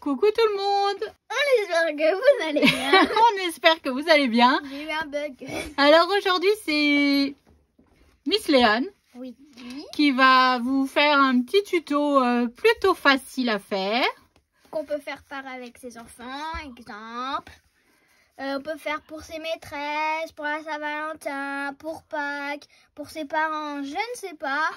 Coucou tout le monde. On espère que vous allez bien. On espère que vous allez bien. J'ai eu un bug. Alors aujourd'hui c'est Miss Léane Oui. qui va vous faire un petit tuto plutôt facile à faire. Qu'on peut faire part avec ses enfants, exemple. On peut faire pour ses maîtresses, pour la Saint-Valentin, pour Pâques, pour ses parents, je ne sais pas.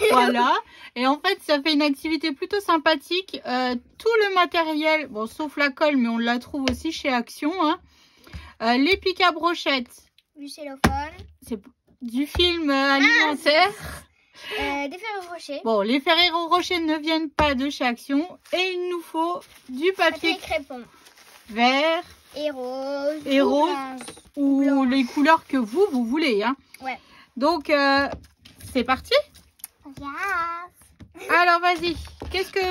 Voilà. Et en fait, ça fait une activité plutôt sympathique. Tout le matériel, bon, sauf la colle, mais on la trouve aussi chez Action. Hein. Les pics à brochettes. Du cellophane. C'est du film alimentaire. Des Ferrero Rocher. Bon, les Ferrero Rocher ne viennent pas de chez Action. Et il nous faut du papier crépon. vert. Et rose. Et rose. Ou blanc. les couleurs que vous voulez. Hein. Ouais. Donc, c'est parti. Yes. Alors, vas-y.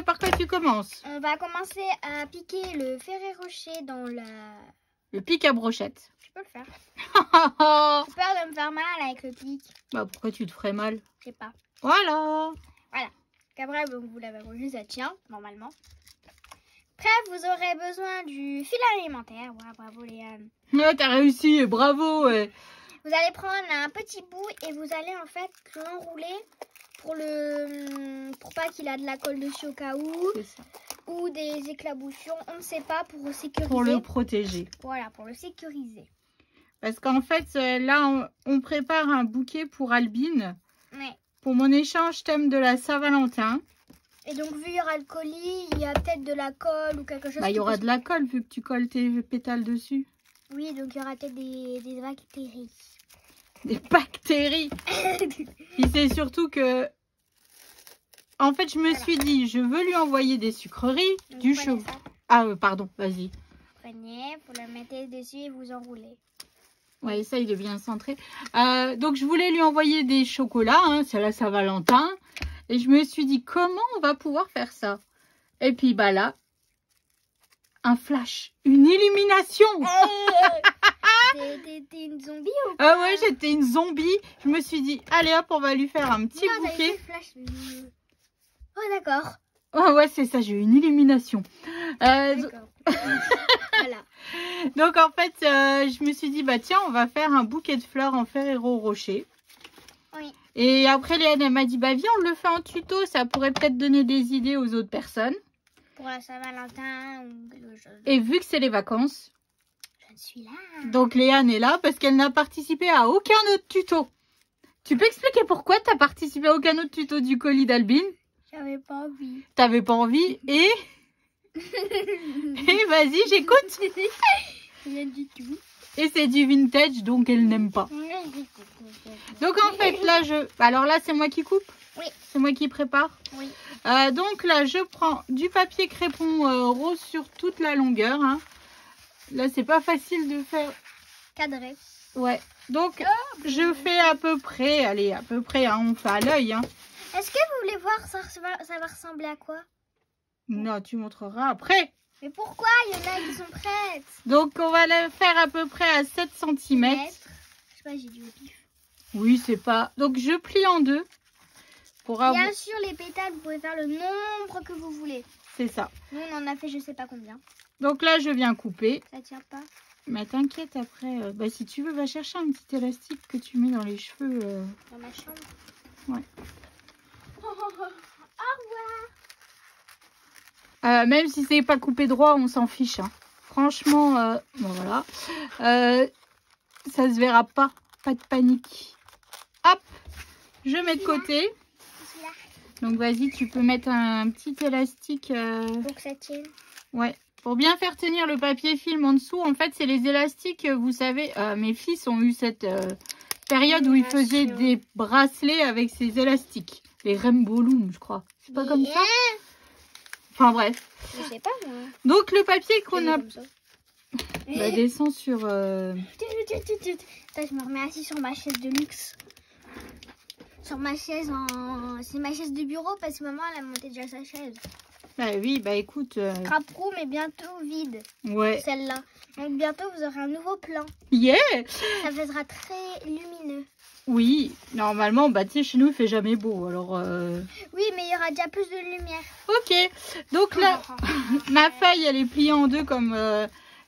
Par quoi tu commences? On va commencer à piquer le Ferrero Rocher dans la... Le pic à brochette. Je peux le faire. Bah, J'ai peur de me faire mal avec le pic. pourquoi tu te ferais mal? Je sais pas. Voilà. Voilà. Après, vous l'avez rangé, ça tient, normalement. Après, vous aurez besoin du fil alimentaire. Ouais, bravo, Léane. Ouais, t'as réussi, bravo. Ouais. Vous allez prendre un petit bout et vous allez en fait l'enrouler pour pas qu'il a de la colle dessus au cas où. C'est ça. Ou des éclaboussures, on ne sait pas, pour sécuriser. Pour le protéger. Voilà, pour le sécuriser. Parce qu'en fait, là, on prépare un bouquet pour Albine. Ouais. Pour mon échange thème de la Saint-Valentin. Et donc, vu qu'il y aura le colis, il y a peut-être de la colle ou quelque chose. Bah, il y aura de la colle vu que tu colles tes pétales dessus. Oui, donc il y aura peut-être des bactéries. Des bactéries. Puis c'est surtout que... En fait, je me suis dit, je veux lui envoyer des sucreries, Donc, du prenez chocolat. ça. Ah, pardon, vas-y. Prenez, vous le mettez dessus et vous enroulez. Ouais, ça, il est bien centré. Donc, je voulais lui envoyer des chocolats, hein, c'est la Saint-Valentin. Et je me suis dit, comment on va pouvoir faire ça? Et puis, bah là, un flash, une illumination. T'es une zombie ou quoi? Ah ouais, j'étais une zombie. Je me suis dit, allez hop, on va lui faire un petit Non, t'as bouquet. eu le flash. Oh, d'accord. Oh ouais, c'est ça, j'ai eu une illumination. D'accord. Voilà. Donc en fait, je me suis dit, bah tiens, on va faire un bouquet de fleurs en Ferrero Rocher. Oui. Et après, Léane, elle m'a dit, bah viens, on le fait en tuto, ça pourrait peut-être donner des idées aux autres personnes. Pour la Saint-Valentin ou quelque chose. Et vu que c'est les vacances, Je suis là. donc Léane est là parce qu'elle n'a participé à aucun autre tuto. Tu peux expliquer pourquoi tu n'as participé à aucun autre tuto du colis d'Albine? J'avais pas envie. T'avais pas envie et... Et vas-y, j'écoute. Rien du tout. Et c'est du vintage, donc elle n'aime pas. Donc en fait, là, alors là, c'est moi qui coupe. Oui. C'est moi qui prépare. Oui. Donc là, je prends du papier crépon rose sur toute la longueur. Hein. Là, c'est pas facile de faire. Cadré. Ouais. Donc, je fais à peu près. Allez, à peu près, hein, on fait à l'œil. Hein. Est-ce que vous voulez voir ça va ressembler à quoi? Non, tu montreras après. Mais pourquoi? Il y en a qui sont prêtes. Donc, on va le faire à peu près à 7 cm. Je sais pas, j'ai du pif. Oui, c'est pas... Donc, je plie en deux. Pour avoir... Bien sûr, les pétales, vous pouvez faire le nombre que vous voulez. C'est ça. Nous, on en a fait je sais pas combien. Donc là, je viens couper. Ça tient pas. Mais t'inquiète, après, bah, si tu veux, va chercher un petit élastique que tu mets dans les cheveux. Dans ma chambre. Ouais. Au revoir. Même si c'est pas coupé droit, on s'en fiche. Hein. Franchement, bon voilà. Ça se verra pas. Pas de panique. Hop, je mets de côté. Donc vas-y, tu peux mettre un petit élastique. Pour que ça tienne. Ouais. Pour bien faire tenir le papier film en dessous, en fait, c'est les élastiques, vous savez, mes fils ont eu cette période où ils faisaient des bracelets avec ces élastiques. Les Rainbow Loom, je crois. C'est pas comme ça? Enfin bref. Je sais pas moi. Donc le papier qu'on a... Comme ça. Bah, descend sur... Attends, je me remets assis sur ma chaise de luxe. Sur ma chaise en... C'est ma chaise de bureau parce que maman elle a monté déjà sa chaise. Bah oui, bah écoute... Craprou mais bientôt vide. Ouais. Celle-là. Donc bientôt vous aurez un nouveau plan. Yeah. Ça sera très lumineux. Oui, normalement, bah, tu sais, chez nous, il fait jamais beau. Alors, Oui, mais il y aura déjà plus de lumière. ok. Donc là, ma feuille, elle est pliée en deux comme...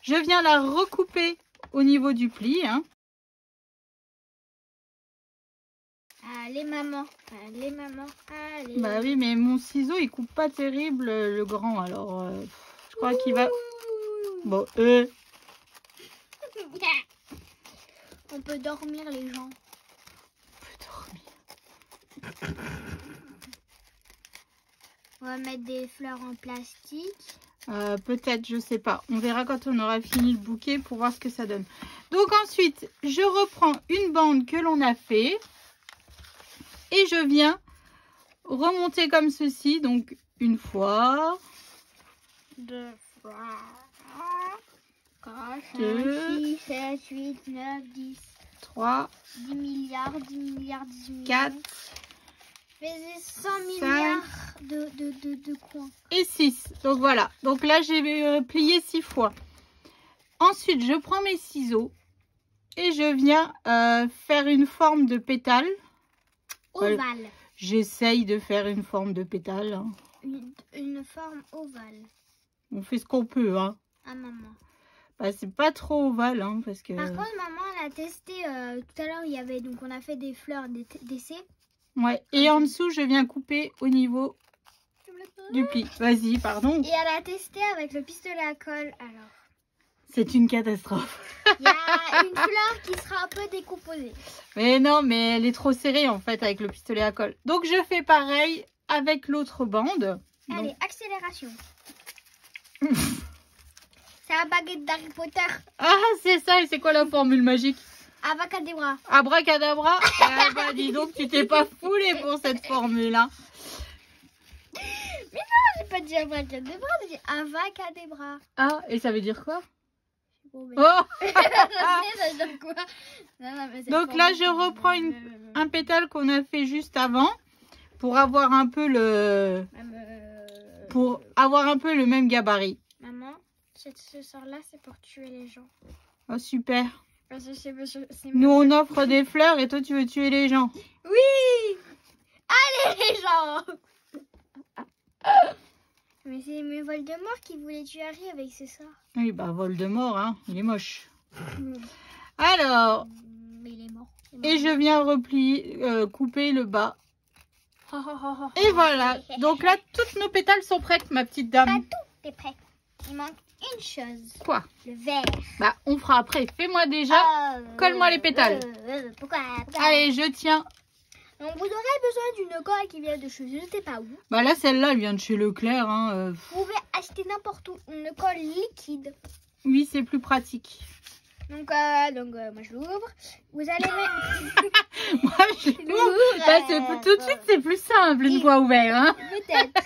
je viens la recouper au niveau du pli. Hein. Allez, maman. Allez, maman. Allez. Bah oui, mais mon ciseau, il coupe pas terrible le grand. Alors, je crois qu'il va... Bon, On peut dormir, les gens. On va mettre des fleurs en plastique. Peut-être, je sais pas. On verra quand on aura fini le bouquet pour voir ce que ça donne. Donc ensuite, je reprends une bande que l'on a fait. Et je viens remonter comme ceci. Donc, une fois. 2 fois. 4, 2, 5, 6, 7, 8, 9, 10. 3. 10 milliards, 10 milliards, 10 milliards. 4. Faisait 100 milliards de coins. Et 6. Donc voilà. Donc là, j'ai plié 6 fois. Ensuite, je prends mes ciseaux. Et je viens faire une forme de pétale. Ovale. J'essaye de faire une forme de pétale. Hein. Une forme ovale. On fait ce qu'on peut. Hein. Ah, maman. Bah, c'est pas trop ovale. Hein, parce que... Par contre, maman, elle a testé tout à l'heure. Il y avait donc on a fait des fleurs d'essai. Ouais. Et en dessous, je viens couper au niveau du pli. Vas-y, pardon. Et elle a testé avec le pistolet à colle. Alors, c'est une catastrophe. il y a une fleur qui sera un peu décomposée. Mais non, mais elle est trop serrée en fait avec le pistolet à colle. Donc je fais pareil avec l'autre bande. Allez, Donc... accélération. C'est la baguette d'Harry Potter. Ah, c'est ça. Et c'est quoi la formule magique? Abracadabra. Abracadabra. Ah bah dis donc, tu t'es pas foulé pour cette formule. Hein. Mais non, j'ai pas dit abracadabra, j'ai dit avacadabra. Ah, et ça veut dire quoi? Bon, mais... Oh. ça veut dire quoi? Non, mais donc là, je reprends un pétale qu'on a fait juste avant pour avoir un peu le même gabarit. Maman, ce sort-là, c'est pour tuer les gens. Oh super. Parce que c'est Nous on offre des fleurs et toi tu veux tuer les gens. Oui. Allez les gens. Mais c'est Voldemort qui voulait tuer Harry avec ce sort. Oui bah Voldemort hein, il est moche. Alors. Mais il est mort. Et je viens replier, couper le bas. Et voilà. Donc là toutes nos pétales sont prêtes ma petite dame. Pas tout est prêt. Il manque une chose. Quoi? Le vert. Bah on fera après. Fais-moi déjà. Colle-moi les pétales. Pourquoi? Allez je tiens. Donc vous aurez besoin d'une colle qui vient de chez je ne sais pas où. Bah là celle-là elle vient de chez Leclerc. Hein, Vous pouvez acheter n'importe où une colle liquide. Oui c'est plus pratique. Donc moi je l'ouvre. Vous allez mettre... Moi je l'ouvre. Bah, tout de suite c'est plus simple une fois ouvert. Hein. Peut-être.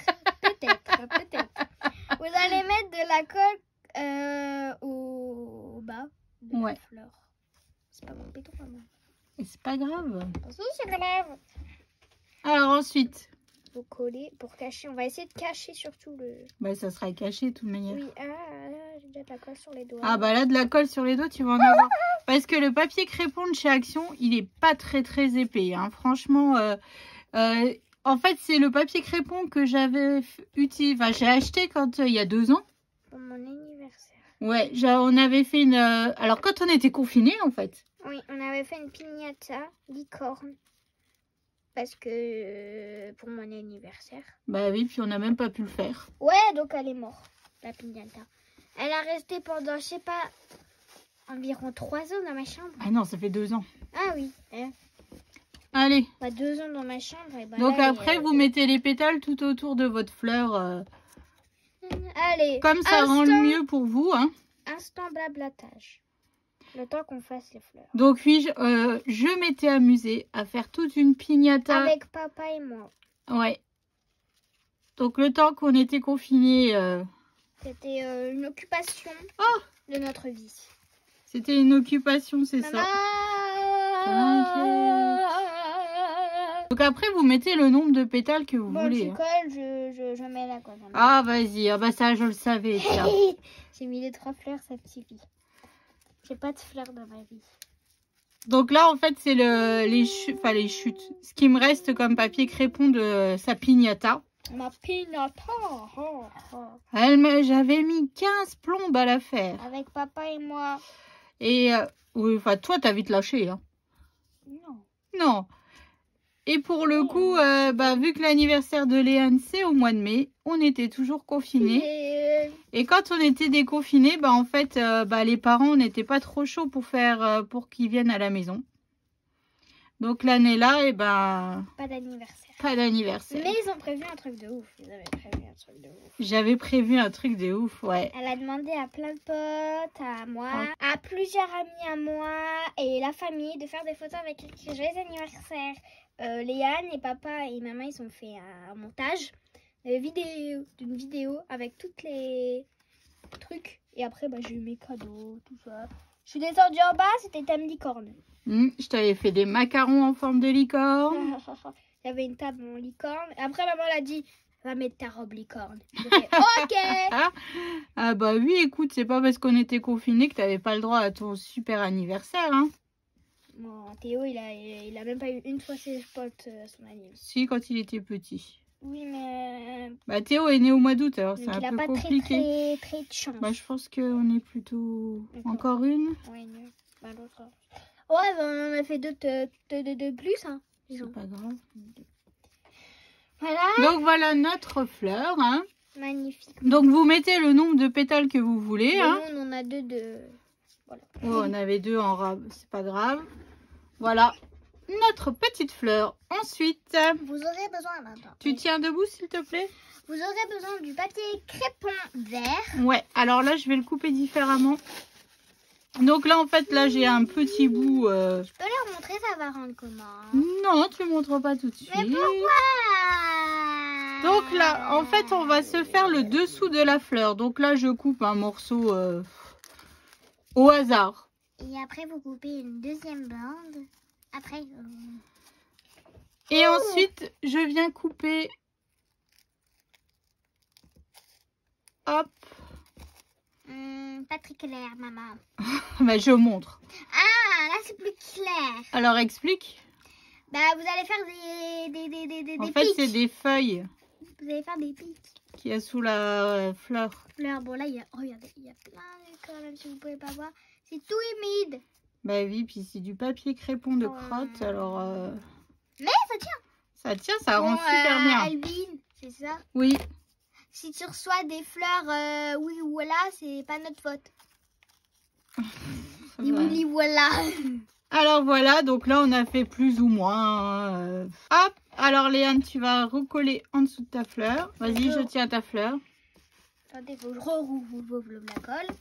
Vous allez mettre de la colle au bas de la fleur. C'est pas mon péton maman. Et c'est pas grave. Si, c'est grave. Alors ensuite. Vous collez pour cacher. On va essayer de cacher surtout le... Bah ça sera caché de toute manière. Oui, j'ai déjà de la colle sur les doigts. Ah bah là de la colle sur les doigts tu vas en avoir. Parce que le papier crépon de chez Action il est pas très épais. Hein. Franchement, en fait c'est le papier crépon que j'avais utilisé. Enfin j'ai acheté quand il y a 2 ans. Pour mon anniversaire. Ouais, on avait fait une... Alors quand on était confinés en fait. Oui, on avait fait une piñata licorne. Parce que pour mon anniversaire. Bah oui, puis on n'a même pas pu le faire. Ouais, donc elle est morte, la piñata. Elle a resté pendant, je sais pas, environ 3 ans dans ma chambre. Ah non, ça fait 2 ans. Ah oui. Allez. Bah, 2 ans dans ma chambre. Et bah, donc là, après, vous mettez les pétales tout autour de votre fleur. Allez. Comme ça rend le mieux pour vous. Hein. Instant blablatage. Le temps qu'on fasse les fleurs. Donc oui, je m'étais amusée à faire toute une piñata. Avec papa et moi. Ouais. Donc le temps qu'on était confinés. C'était une occupation de notre vie. C'était une occupation, c'est ça. Donc après, vous mettez le nombre de pétales que vous voulez. Bon, tu colles, je mets la colle. Ah, vas-y. Ah bah ça, je le savais. Tiens. J'ai mis les 3 fleurs, ça suffit. J'ai pas de fleurs dans ma vie. Donc là, en fait, c'est les chutes. Ce qui me reste comme papier crépon de sa piñata. Ma piñata. J'avais mis 15 plombes à la faire. Avec papa et moi. Et oui, enfin, toi, t'as vite lâché. Hein. Non. Non. Et pour le coup, vu que l'anniversaire de Léane, c'est au mois de mai, on était toujours confinés. Et quand on était déconfinés, en fait, les parents n'étaient pas trop chauds pour qu'ils viennent à la maison. Donc l'année-là, pas d'anniversaire. Pas d'anniversaire. Mais ils ont prévu un truc de ouf. Ils avaient prévu un truc de ouf. J'avais prévu un truc de ouf, ouais. Elle a demandé à plein de potes, à moi, à plusieurs amis à moi et la famille de faire des photos avec écrit joyeux anniversaire. Léane et papa et maman, ils ont fait un montage d'une vidéo avec toutes les trucs. Et après, j'ai eu mes cadeaux, tout ça. Je suis descendue en bas, c'était thème licorne. Je t'avais fait des macarons en forme de licorne. Il y avait une table en licorne. Et après, maman l'a dit, va mettre ta robe licorne. J'ai fait, ok. Ah bah oui, écoute, c'est pas parce qu'on était confinés que t'avais pas le droit à ton super anniversaire, hein. Bon, Théo, il a même pas eu une fois ses potes à son anniversaire. Si, quand il était petit. Oui, mais... Théo est né au mois d'août, alors c'est un peu compliqué. Il n'a pas très de chance. Je pense qu'on est plutôt... Encore une. Oui, l'autre. Ouais, on en a fait deux de plus, hein. C'est pas grave. Voilà. Donc voilà notre fleur, hein. Magnifique. Donc vous mettez le nombre de pétales que vous voulez, hein. Nous, on en a deux de... Voilà. Oh, on avait deux en rab, c'est pas grave. Voilà notre petite fleur. Ensuite, vous aurez besoin d'un... Tu tiens debout, s'il te plaît. Vous aurez besoin du papier crépon vert. Ouais, alors là, je vais le couper différemment. Donc là, en fait, là, j'ai un petit bout... Je peux leur montrer, ça va rendre comment? Non, tu ne montres pas tout de suite. Mais pourquoi? Donc là, en fait, on va se faire le dessous de la fleur. Donc là, je coupe un morceau au hasard. Et après, vous coupez une deuxième bande. Après... Et ensuite, je viens couper... Hop. Pas très clair, maman. Je montre. Ah, là, c'est plus clair. Alors, explique. Vous allez faire des pics. En fait, c'est des feuilles. Vous allez faire des pics. Qu'il y a sous la fleur. Bon, là, regardez, il y a plein de quand même, si vous pouvez pas voir. C'est tout humide. Oui, puis c'est du papier crépon de crotte, alors... Mais ça tient. Ça tient, ça rend super bien. Albine, c'est ça? Oui. Si tu reçois des fleurs, oui ou voilà, c'est pas notre faute. Oui, voilà. Alors voilà, donc là on a fait plus ou moins. Hop, alors Léane, tu vas recoller en dessous de ta fleur. Vas-y, je tiens ta fleur. Attendez, faut que je rouvre la colle.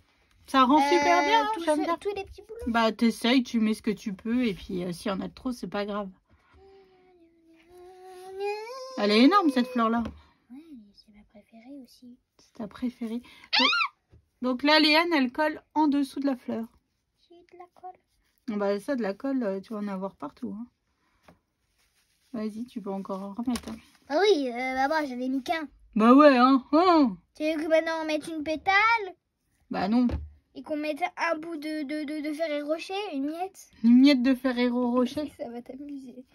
Ça rend super bien, j'aime bien. Tous les petits boulots. T'essayes, tu mets ce que tu peux et puis s'il y en a de trop, c'est pas grave. Elle est énorme cette fleur-là. Ouais, c'est ma préférée aussi. C'est ta préférée. Donc là, Léane, elle colle en dessous de la fleur. J'ai de la colle. Ça, de la colle, tu vas en avoir partout. Hein. Vas-y, tu peux encore en remettre. Hein. Ah oui, maman, j'en ai mis qu'un. Ouais, hein. Tu veux que maintenant on mette une pétale? Non. Et qu'on mette un bout de Ferrero Rocher, une miette? Une miette de Ferrero Rocher. Ça va t'amuser.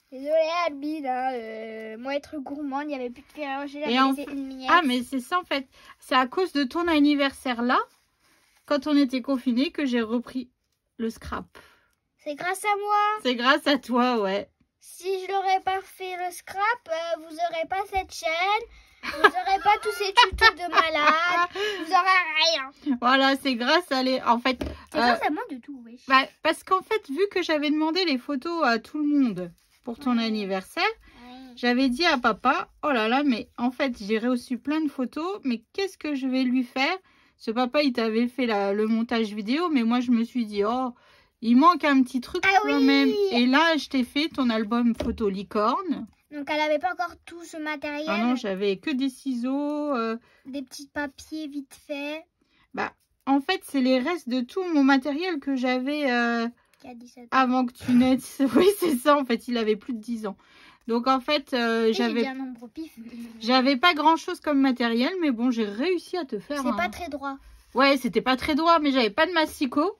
Désolée Albine, moi être gourmande, il n'y avait plus de Ferrero Rocher, j'avais une miette. Ah mais c'est ça en fait, c'est à cause de ton anniversaire là, quand on était confinés, que j'ai repris le scrap. C'est grâce à moi. C'est grâce à toi, ouais. Si je n'aurais pas fait le scrap, vous n'aurez pas cette chaîne, vous n'aurez pas tous ces tutos de malade, vous n'aurez rien. Voilà, c'est grâce à les... En fait... C'est grâce à moi de tout, oui. Parce qu'en fait, vu que j'avais demandé les photos à tout le monde pour ton anniversaire, j'avais dit à papa, oh là là, mais en fait, j'ai reçu plein de photos, mais qu'est-ce que je vais lui faire? Ce papa, il t'avait fait le montage vidéo, mais moi, je me suis dit, oh, il manque un petit truc quand même. Et là, je t'ai fait ton album photo licorne. Donc, elle n'avait pas encore tout ce matériel. Ah non, j'avais que des ciseaux. Des petits papiers vite fait. En fait, c'est les restes de tout mon matériel que j'avais avant que tu naisses. Oui, c'est ça. En fait, il avait plus de 10 ans. Donc, en fait, j'avais pas grand-chose comme matériel. Mais bon, j'ai réussi à te faire. C'est pas très droit. Ouais, c'était pas très droit. Mais j'avais pas de massicot.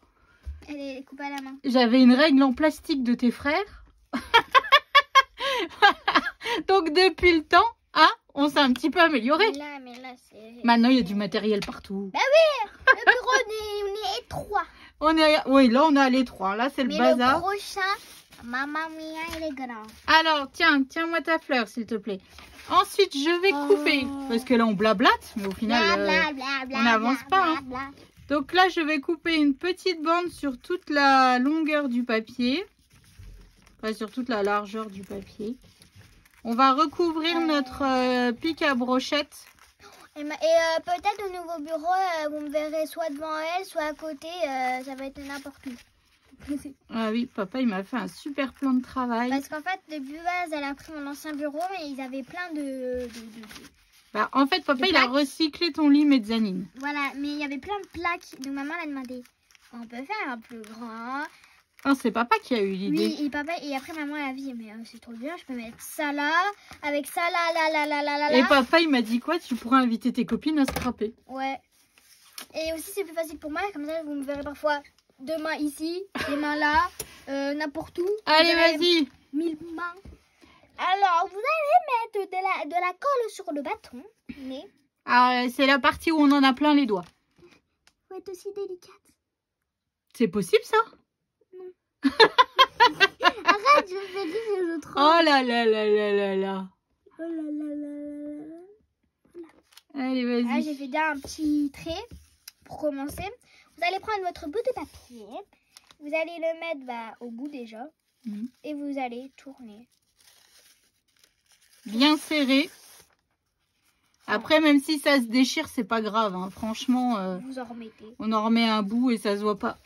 Elle est coupée à la main. J'avais une règle en plastique de tes frères. Donc depuis le temps, hein, on s'est un petit peu amélioré. Mais là c'est... Maintenant, il y a du matériel partout. Bah oui, le bureau, on est étroit. Oui, là, on est à l'étroit. Là, c'est le Mais bazar. le prochain, maman mia, il est grand. Alors, tiens-moi ta fleur, s'il te plaît. Ensuite, je vais couper. Parce que là, on blablate, mais au final, on n'avance pas. Hein. Donc là, je vais couper une petite bande sur toute la longueur du papier. Enfin, sur toute la largeur du papier. On va recouvrir notre pic à brochette. Et peut-être au nouveau bureau, vous me verrez soit devant elle, soit à côté. Ça va être n'importe où. Ah oui, papa, il m'a fait un super plan de travail. Parce qu'en fait, de base, elle a pris mon ancien bureau, mais ils avaient plein de... Bah, en fait, papa, il a recyclé ton lit mezzanine. Voilà, mais il y avait plein de plaques. Donc maman l'a demandé, on peut faire un plus grand. Oh, c'est papa qui a eu l'idée. Oui, et papa, et après maman elle a dit, mais c'est trop bien, je peux mettre ça là, avec ça là. Et papa, il m'a dit quoi? Tu pourras inviter tes copines à scraper. Ouais. Et aussi, c'est plus facile pour moi, comme ça, vous me verrez parfois deux mains ici, des mains là, n'importe où. Allez, vas-y. 1000 mains. Alors, vous allez mettre de la colle sur le bâton, mais... Alors, c'est la partie où on en a plein les doigts. Faut être aussi délicate. C'est possible, ça? Arrête, je fais dire les autres. Oh là là là là là là. Oh là là là là. Voilà. Allez, vas-y. Là, j'ai fait déjà un petit trait pour commencer. Vous allez prendre votre bout de papier. Vous allez le mettre au bout déjà. Et vous allez tourner. Bien serré. Après, même si ça se déchire, c'est pas grave. Hein. Franchement, vous en remettez. On en remet un bout et ça se voit pas.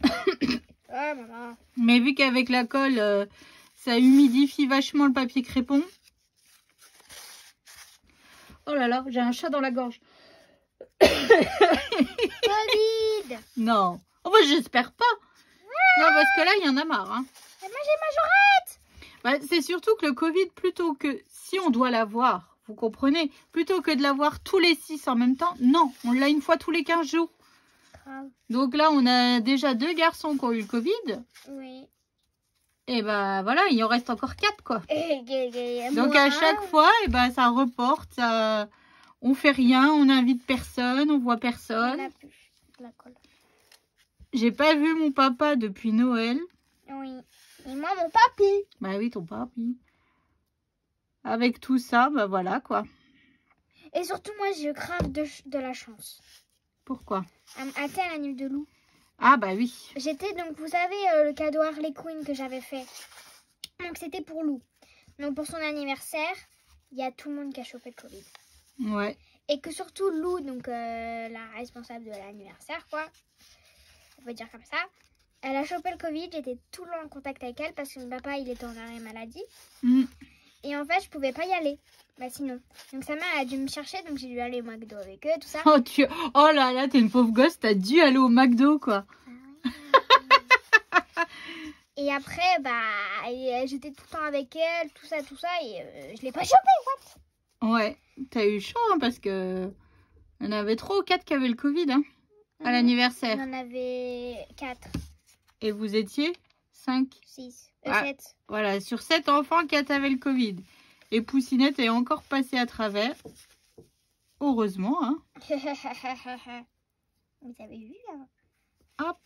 Ah, maman. Mais vu qu'avec la colle, ça humidifie vachement le papier crépon. Oh là là, j'ai un chat dans la gorge. Covid. Non. Oh, bah, j'espère pas. Non, parce que là, il y en a marre. Hein. Et moi, j'ai ma Majorette. C'est surtout que le Covid, plutôt que si on doit l'avoir, vous comprenez, plutôt que de l'avoir tous les 6 en même temps, non, on l'a une fois tous les 15 jours. Grave. Donc là, on a déjà 2 garçons qui ont eu le Covid. Oui. Et bah voilà, il en reste encore 4 quoi. Donc moi, à chaque fois, et bah, ça reporte, ça... on fait rien, on n'invite personne, on voit personne. On a plus de la colle. J'ai pas vu mon papa depuis Noël. Oui. Et moi, mon papy. Bah oui, ton papy. Avec tout ça, bah voilà quoi. Et surtout, moi, je crave de la chance. Pourquoi? À la nuit de loup. Ah bah oui. J'étais, donc vous savez, le cadeau Harley Quinn que j'avais fait. Donc c'était pour Lou. Donc pour son anniversaire, il y a tout le monde qui a chopé le Covid. Ouais. Et que surtout Lou, donc la responsable de l'anniversaire, quoi. On peut dire comme ça. Elle a chopé le Covid, j'étais tout le long en contact avec elle parce que mon papa, il était en arrêt maladie. Et en fait, je pouvais pas y aller. Bah sinon. Donc sa mère a dû me chercher, donc j'ai dû aller au McDo avec eux, tout ça. Oh là là, t'es une pauvre gosse, t'as dû aller au McDo quoi. Et après, j'étais tout le temps avec elle, tout ça, et je l'ai pas chopé, what. Ouais, t'as eu chaud hein, parce que il y en avait 3 ou 4 qui avaient le Covid hein, à l'anniversaire. On en avait 4. Et vous étiez 5 6, 7. Voilà, sur 7 enfants, 4 avaient le Covid. Et Poussinette est encore passée à travers. Heureusement, hein. Vous avez vu, là? Hop.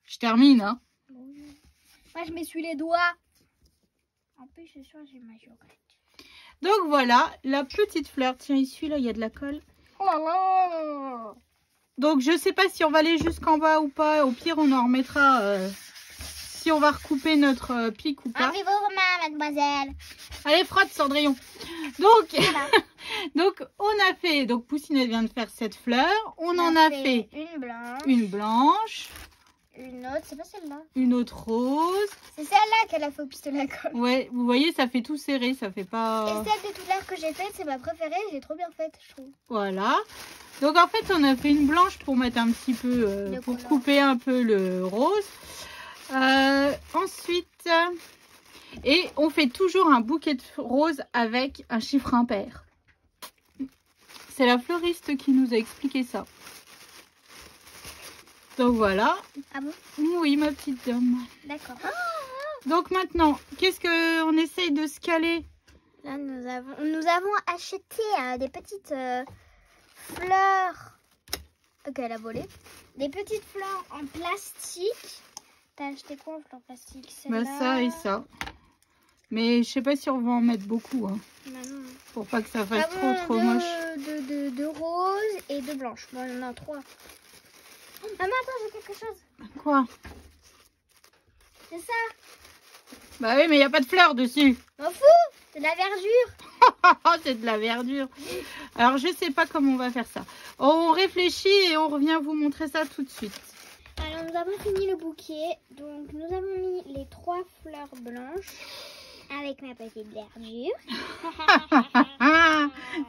Je termine, hein. Moi, je m'essuie les doigts. En plus, ce soir, j'ai ma Majorette. Donc, voilà, la petite fleur. Tiens, ici, là, il y a de la colle. Oh là là. Donc, je sais pas si on va aller jusqu'en bas ou pas. Au pire, on en remettra... si on va recouper notre pic ou pas. Arrive vos mains, mademoiselle. Allez, frotte, Cendrillon. Donc, voilà. Donc, on a fait... Donc, Poussinette vient de faire cette fleur. On en a fait une blanche. Une blanche. Une autre, c'est pas celle-là. Une autre rose. C'est celle-là qu'elle a fait au pistolet à colle. Ouais, vous voyez, ça fait tout serré, ça fait pas... Et celle de toute l'heure que j'ai faite, c'est ma préférée. J'ai trop bien faite, je trouve. Voilà. Donc, en fait, on a fait une blanche pour mettre un petit peu... pour couper un peu le rose. Ensuite... Et on fait toujours un bouquet de roses avec un chiffre impair. C'est la fleuriste qui nous a expliqué ça. Donc voilà. Ah bon? Oui, ma petite dame. D'accord. Donc maintenant, qu'est-ce qu'on essaye de se caler? Là, nous avons acheté des petites fleurs. Ok, elle a volé. Des petites fleurs en plastique. T'as acheté quoi en fleurs plastique? Bah ça et ça. Mais je sais pas si on va en mettre beaucoup. Hein, bah non. pour pas que ça fasse trop moche. De rose et de blanche. Bon, il y en a 3. Maman, attends, j'ai quelque chose. Quoi? C'est ça. Bah oui, mais il n'y a pas de fleurs dessus. M'en fous. C'est de la verdure. C'est de la verdure. Alors, je sais pas comment on va faire ça. On réfléchit et on revient vous montrer ça tout de suite. Alors, nous avons fini le bouquet. Donc, nous avons mis les 3 fleurs blanches avec ma petite verdure.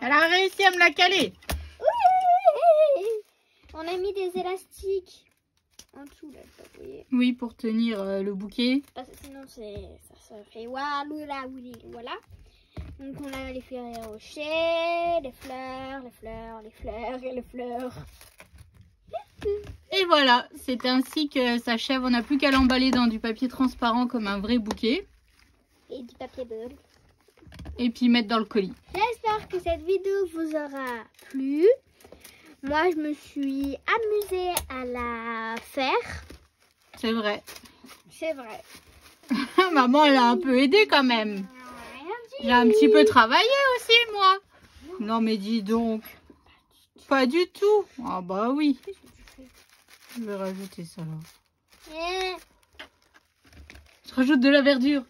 Elle a réussi à me la caler. Oui. On a mis des élastiques en dessous, là, vous voyez. Oui, pour tenir le bouquet. Parce que sinon, ça fait walou, là, voilà. Donc, on a les fleurs et rochers, les fleurs et les fleurs. Et voilà, c'est ainsi que s'achève. On n'a plus qu'à l'emballer dans du papier transparent comme un vrai bouquet. Et du papier bulle. Et puis mettre dans le colis. J'espère que cette vidéo vous aura plu. Moi, je me suis amusée à la faire. C'est vrai. C'est vrai. Maman, elle a un peu aidé quand même. J'ai un petit peu travaillé aussi, moi. Non, mais dis donc. Pas du tout. Ah bah oui. Je vais rajouter ça là. Je rajoute de la verdure.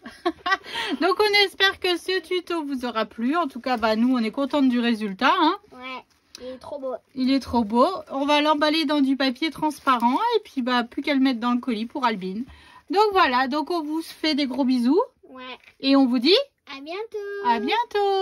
Donc, on espère que ce tuto vous aura plu. En tout cas, bah, nous, on est contente du résultat. Hein. Ouais, il est trop beau. Il est trop beau. On va l'emballer dans du papier transparent. Et puis, bah, plus qu'à le mettre dans le colis pour Albine. Donc, voilà. Donc, on vous fait des gros bisous. Ouais. Et on vous dit à bientôt. à bientôt.